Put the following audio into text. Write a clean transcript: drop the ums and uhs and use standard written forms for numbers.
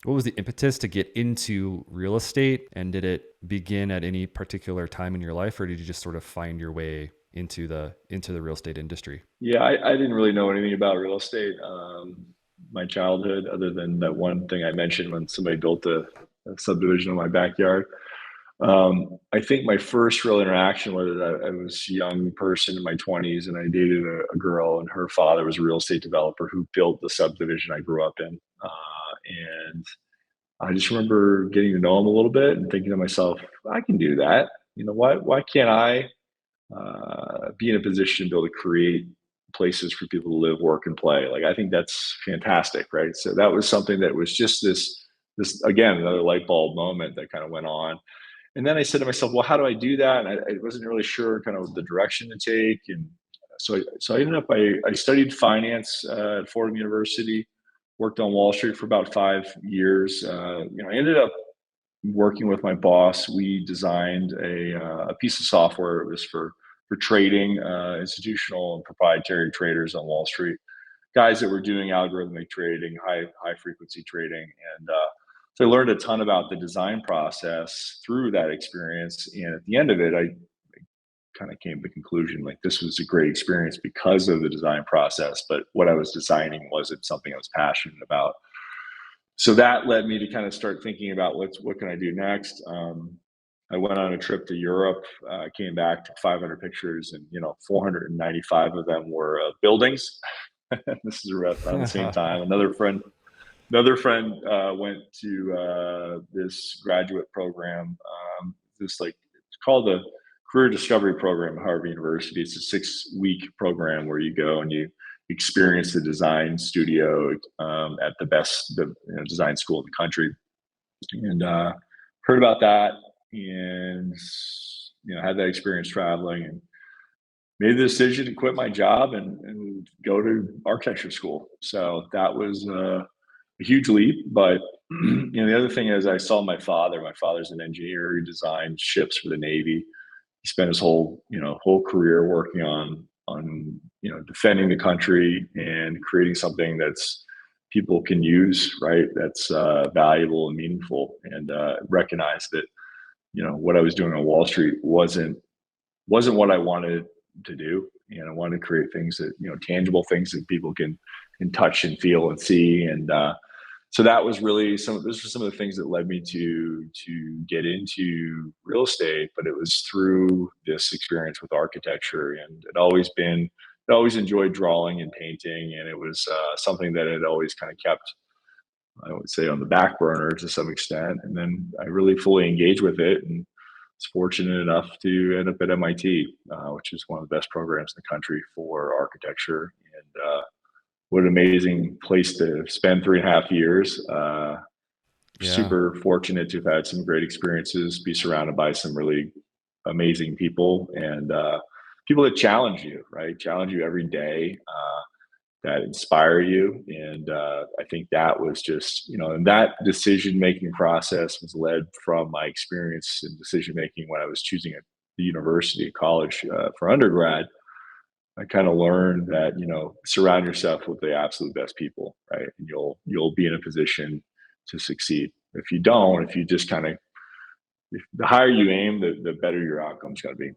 What was the impetus to get into real estate? And did it begin at any particular time in your life, or did you just sort of find your way into the real estate industry? Yeah, I didn't really know anything about real estate. My childhood, other than that one thing I mentioned when somebody built a subdivision in my backyard. I think my first real interaction with it, I was a young person in my 20s and I dated a girl, and her father was a real estate developer who built the subdivision I grew up in. And I just remember getting to know him a little bit and thinking to myself, I can do that. Why can't I be in a position to be able to create places for people to live, work, and play? Like, I think that's fantastic, right? So that was something that was just this again, another light bulb moment that kind of went on. And then I said to myself, well, how do I do that? And I wasn't really sure kind of the direction to take. And so I ended up, I studied finance at Fordham University, worked on Wall Street for about 5 years. I ended up working with my boss. We designed a piece of software. It was for trading, institutional and proprietary traders on Wall Street, guys that were doing algorithmic trading, high frequency trading. And so I learned a ton about the design process through that experience. And at the end of it, I kind of came to the conclusion like this was a great experience because of the design process, but what I was designing wasn't something I was passionate about. So that led me to kind of start thinking about what can I do next. I went on a trip to Europe, came back, took 500 pictures, and 495 of them were buildings. This is around the same time. Another friend went to this graduate program. This like it's called the Career Discovery Program at Harvard University. It's a 6-week program where you go and you experience the design studio at the best design school in the country. And heard about that, and had that experience traveling, and made the decision to quit my job and go to architecture school. So that was a huge leap. But the other thing is, I saw my father. My father's an engineer. He designed ships for the Navy. He spent his whole career working on defending the country and creating something that's people can use, right? That's valuable and meaningful, and recognize that what I was doing on Wall Street wasn't what I wanted to do. And I wanted to create things that, tangible things that people can touch and feel and see. And so that was really those were some of the things that led me to get into real estate. But it was through this experience with architecture, and I always enjoyed drawing and painting, and it was something that had always kind of kept, I would say, on the back burner to some extent. And then I really fully engaged with it, and was fortunate enough to end up at MIT, which is one of the best programs in the country for architecture. And what an amazing place to spend 3.5 years. Yeah. Super fortunate to have had some great experiences, be surrounded by some really amazing people, and people that challenge you, right? Challenge you every day. That inspire you. And I think that was just, and that decision making process was led from my experience in decision making when I was choosing at the university, college for undergrad. I kind of learned that, surround yourself with the absolute best people, right? And you'll be in a position to succeed. If you don't, if you just kind of, if the higher you aim, the better your outcome's going to be.